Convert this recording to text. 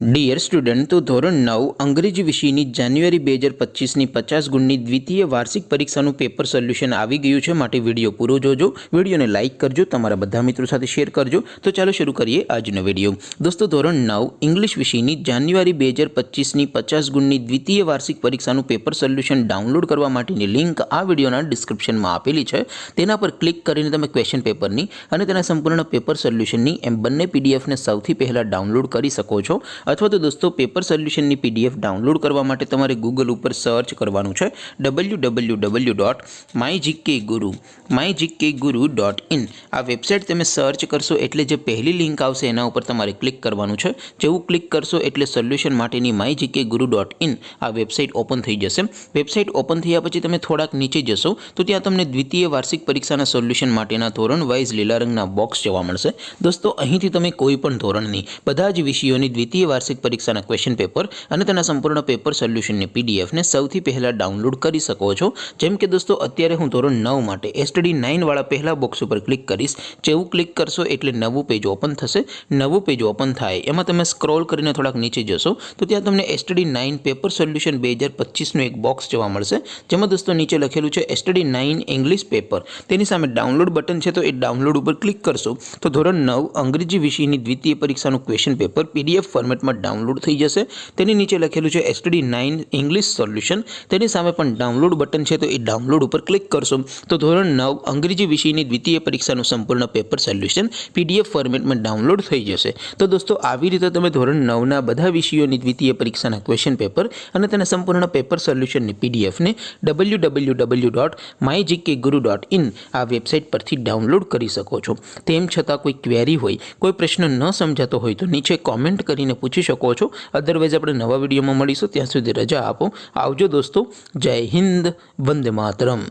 Dear student, તો ધોરણ 9 અંગ્રેજી વિષયની જાન્યુઆરી 2025ની 50 ગુણની દ્વિતીય વાર્ષિક પરીક્ષાનું પેપર સોલ્યુશન આવી ગયું છે. માટે વિડીયો પૂરો જોજો, વિડીયોને લાઇક કરજો, તમારા બધા મિત્રો સાથે શેર કરજો. તો ચાલો શરૂ કરીએ આજનો વિડીયો. દોસ્તો, ધોરણ 9 ઇંગ્લિશ વિષયની જાન્યુઆરી 2025ની 50 ગુણની દ્વિતીય વાર્ષિક પરીક્ષાનું પેપર સોલ્યુશન ડાઉનલોડ કરવા માટેની લિંક આ વિડીયોના ડિસ્ક્રિપ્શનમાં આપેલી છે. તેના પર ક્લિક કરીને તમે ક્વેશ્ચન પેપરની અને તેના સંપૂર્ણ પેપર સોલ્યુશનની એમ બંને પીડીએફને સૌથી પહેલાં ડાઉનલોડ કરી શકો છો. અથવા તો દોસ્તો, પેપર સોલ્યુશનની પીડીએફ ડાઉનલોડ કરવા માટે તમારે ગૂગલ ઉપર સર્ચ કરવાનું છે www.mygkguru.in. આ વેબસાઇટ તમે સર્ચ કરશો એટલે જે પહેલી લિંક આવશે એના ઉપર તમારે ક્લિક કરવાનું છે. જેવું ક્લિક કરશો એટલે સોલ્યુશન માટેની mygkguru.in આ વેબસાઇટ ઓપન થઈ જશે. વેબસાઇટ ઓપન થયા પછી તમે થોડાક નીચે જશો તો ત્યાં તમને દ્વિતીય વાર્ષિક પરીક્ષાના સોલ્યુશન માટેના ધોરણ વાઇઝ લીલા રંગના બોક્સ જોવા મળશે. દોસ્તો, અહીંથી તમે કોઈ પણ ધોરણની બધા જ વિષયોની દ્વિતીય વાર્ષિક પરીક્ષાના ક્વેશ્ચન પેપર અને તેના સંપૂર્ણ પેપર સોલ્યુશનની પીડીએફને સૌથી પહેલાં ડાઉનલોડ કરી શકો છો. જેમ કે દોસ્તો, અત્યારે હું ધોરણ 9 માટે STD 9 વાળા પહેલા બોક્સ ઉપર ક્લિક કરીશ. જેવું ક્લિક કરશો એટલે નવું પેજ ઓપન થશે. નવું પેજ ઓપન થાય એમાં તમે સ્ક્રોલ કરીને થોડાક નીચે જશો તો ત્યાં તમને STD 9 પેપર સોલ્યુશન 2025નું એક બોક્સ જોવા મળશે. જેમાં દોસ્તો નીચે લખેલું છે STD 9 ઇંગ્લિશ પેપર. તેની સામે ડાઉનલોડ બટન છે, તો એ ડાઉનલોડ ઉપર ક્લિક કરશો તો ધોરણ 9 અંગ્રેજી વિષયની દ્વિતીય પરીક્ષાનું ક્વેશ્ચન પેપર PDF ફોર્મેટમાં ડાઉનલોડ થઈ જશે. તેની નીચે લખેલું છે STD 9 ઇંગ્લિશ સોલ્યુશન. તેની સામે પણ ડાઉનલોડ બટન છે, તો એ ડાઉનલોડ ઉપર ક્લિક કરશો તો ધોરણ 9 અંગ્રેજી વિષયની દ્વિતીય પરીક્ષાનું સંપૂર્ણ પેપર સોલ્યુશન PDF ફોર્મેટમાં ડાઉનલોડ થઈ જશે. તો દોસ્તો, આવી રીતે તમે ધોરણ 9ના બધા વિષયોની દ્વિતીય પરીક્ષાના ક્વેશ્ચન પેપર અને તેના સંપૂર્ણ પેપર સોલ્યુશનની પીડીએફને www.mygkguru.in આ વેબસાઇટ પરથી ડાઉનલોડ કરી શકો છો. તેમ છતાં કોઈ ક્વેરી હોય, કોઈ પ્રશ્ન ન સમજાતો હોય તો નીચે કોમેન્ટ કરીને પૂછી શકો છો. અદરવાઇઝ આપણે નવા વિડીયોમાં મળીશું. ત્યાં સુધી રજા આપો. આવજો દોસ્તો. જય હિન્દ. વંદે માતરમ.